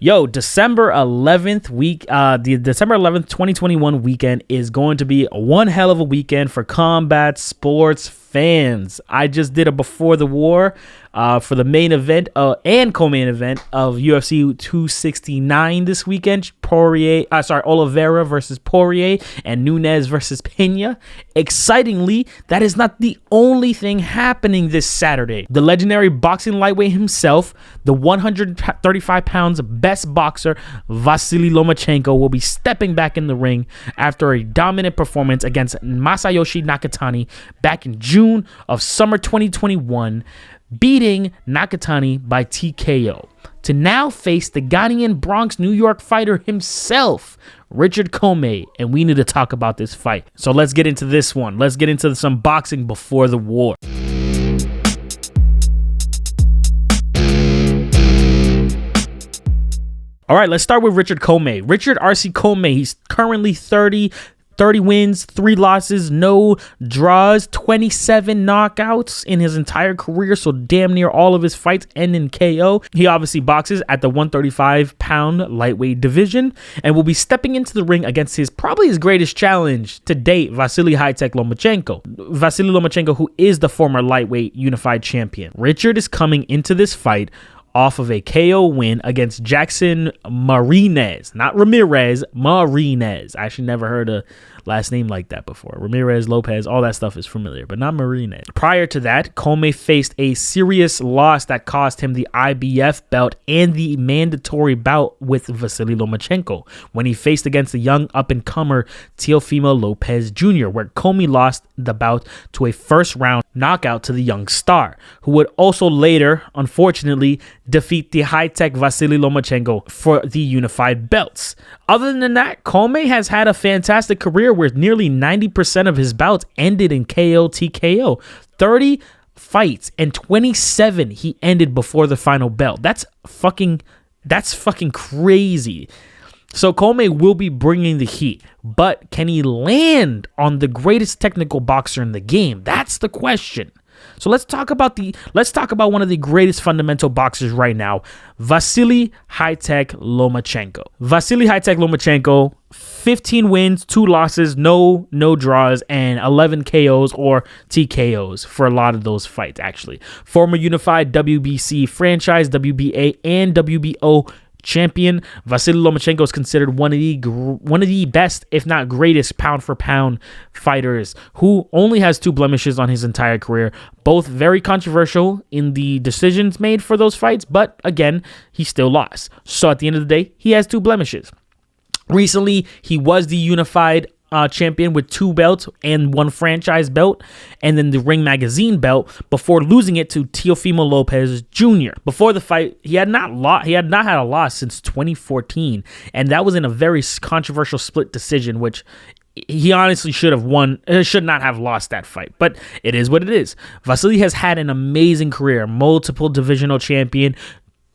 Yo, December 11th the December 11th, 2021 weekend is going to be one hell of a weekend for combat sports fans. I just did a before the war for the main event and co-main event of UFC 269 this weekend. Oliveira versus Poirier and Nunes versus Pena. Excitingly, that is not the only thing happening this Saturday. The legendary boxing lightweight himself, the 135 pounds best boxer Vasyl Lomachenko, will be stepping back in the ring after a dominant performance against Masayoshi Nakatani back in June of summer 2021, beating Nakatani by TKO, to now face the Ghanaian Bronx, New York fighter himself, Richard Commey, and we need to talk about this fight. So let's get into this one. Let's get into some boxing before the war. All right, let's start with Richard Commey. Richard R.C. Commey, he's currently 30 wins, 3 losses, no draws, 27 knockouts in his entire career, so damn near all of his fights end in KO. He obviously boxes at the 135-pound lightweight division and will be stepping into the ring against probably his greatest challenge to date, Vasyl Lomachenko. Vasyl Lomachenko, who is the former lightweight unified champion. Richard is coming into this fight off of a KO win against Jackson Marinez, not Ramirez, Marinez. I actually never heard a last name like that before. Ramirez, Lopez, all that stuff is familiar, but not Marinez. Prior to that, Commey faced a serious loss that cost him the IBF belt and the mandatory bout with Vasyl Lomachenko when he faced against the young up-and-comer Teofimo Lopez Jr., where Commey lost the bout to a first-round knockout to the young star, who would also later, unfortunately, defeat the high-tech Vasyl Lomachenko for the unified belts. Other than that, Commey has had a fantastic career where nearly 90% of his bouts ended in KO, TKO. 30 fights and 27 he ended before the final bell. That's fucking crazy. So Commey will be bringing the heat, but can he land on the greatest technical boxer in the game? That's the question. So let's talk about one of the greatest fundamental boxers right now, Vasyl High-Tech Lomachenko. Vasyl High-Tech Lomachenko, 15 wins, 2 losses, no draws, and 11 KOs or TKOs for a lot of those fights, actually. Former unified WBC franchise, WBA, and WBO champion, Vasyl Lomachenko is considered one of the best, if not greatest, pound-for-pound fighters, who only has 2 blemishes on his entire career. Both very controversial in the decisions made for those fights, but again, he still lost. So at the end of the day, he has 2 blemishes. Recently, he was the unified champion with 2 belts and 1 franchise belt, and then the Ring Magazine belt, before losing it to Teofimo Lopez Jr. Before the fight, he had not had a loss since 2014, and that was in a very controversial split decision, which he honestly should not have lost that fight, but it is what it is. Vasyl has had an amazing career, multiple divisional champion,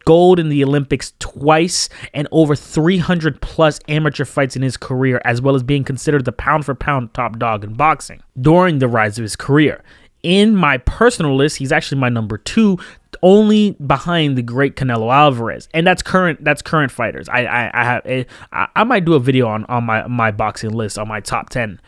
gold in the Olympics twice, and over 300 plus amateur fights in his career, as well as being considered the pound-for-pound top dog in boxing during the rise of his career. In my personal list, he's actually my number 2, only behind the great Canelo Alvarez, and that's current fighters. I might do a video on my boxing list on my top 10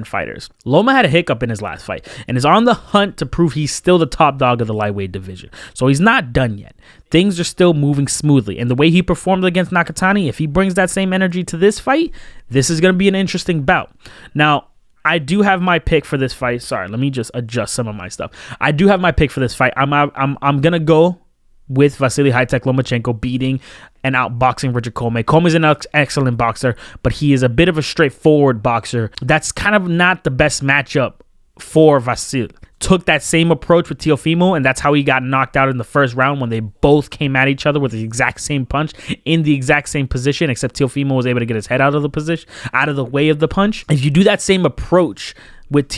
fighters. Loma had a hiccup in his last fight and is on the hunt to prove he's still the top dog of the lightweight division. So he's not done yet. Things are still moving smoothly, and the way he performed against Nakatani, if he brings that same energy to this fight, this is going to be an interesting bout. Now, I do have my pick for this fight. Sorry, let me just adjust some of my stuff. I do have my pick for this fight. I'm gonna go with Vasyl High-Tech Lomachenko beating and outboxing Richard Commey. Commey's an excellent boxer, but he is a bit of a straightforward boxer. That's kind of not the best matchup for Vasyl. Took that same approach with Teofimo, and that's how he got knocked out in the first round, when they both came at each other with the exact same punch in the exact same position, except Teofimo was able to get his head out of the way of the punch. If you do that same approach with with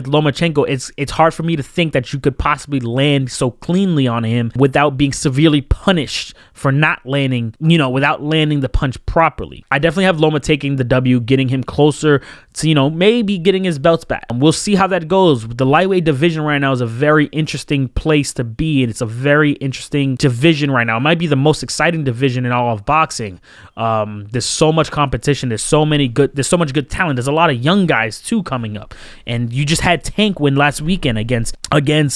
Lomachenko, it's hard for me to think that you could possibly land so cleanly on him without being severely punished for not landing, without landing the punch properly. I definitely have Loma taking the W, getting him closer to, you know, maybe getting his belts back. And we'll see how that goes. The lightweight division right now is a very interesting place to be, and it's a very interesting division right now. It might be the most exciting division in all of boxing. There's so much competition. There's so much good talent. There's a lot of young guys too coming up. And you just had Tank win last weekend against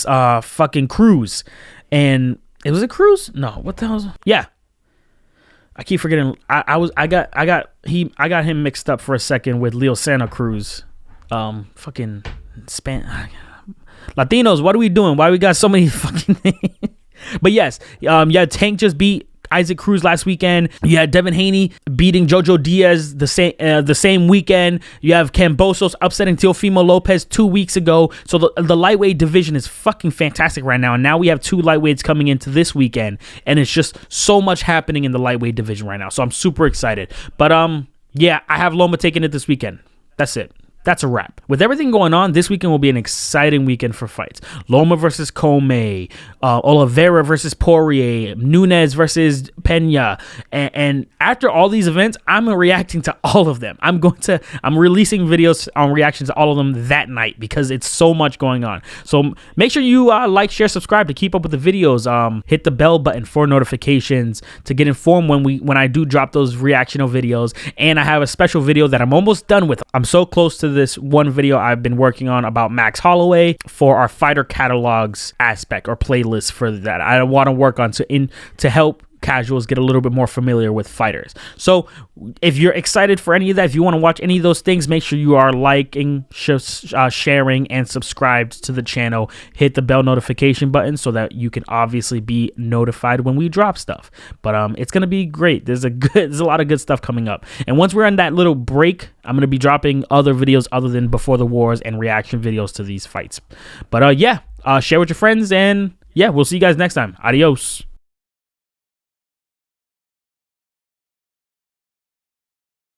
fucking Cruz. And it was a Cruz? No, what the hell? Yeah. I keep forgetting. I got him mixed up for a second with Leo Santa Cruz. Fucking Latinos, what are we doing? Why we got so many fucking things? But yes, Tank just beat Isaac Cruz last weekend. You had Devin Haney beating Jojo Diaz the same weekend. You have Cambosos upsetting Teofimo Lopez 2 weeks ago. So the lightweight division is fucking fantastic right now. And now we have 2 lightweights coming into this weekend, and it's just so much happening in the lightweight division right now. So I'm super excited. But yeah, I have Loma taking it this weekend. That's it. That's a wrap. With everything going on, this weekend will be an exciting weekend for fights. Loma versus Commey, Oliveira versus Poirier, Nunes versus Pena. And after all these events, I'm reacting to all of them. I'm releasing videos on reactions to all of them that night because it's so much going on. So make sure you like, share, subscribe to keep up with the videos. Hit the bell button for notifications to get informed when I do drop those reactional videos. And I have a special video that I'm almost done with. I'm so close to this one video I've been working on about Max Holloway for our fighter catalogs aspect or playlist for that. I want to work on to help casuals get a little bit more familiar with fighters. So if you're excited for any of that, if you want to watch any of those things, make sure you are liking, sharing, and subscribed to the channel. Hit the bell notification button so that you can obviously be notified when we drop stuff. But it's gonna be great. There's a lot of good stuff coming up. And once we're on that little break, I'm gonna be dropping other videos other than Before the Wars and reaction videos to these fights. But yeah, share with your friends, and yeah, we'll see you guys next time. Adios.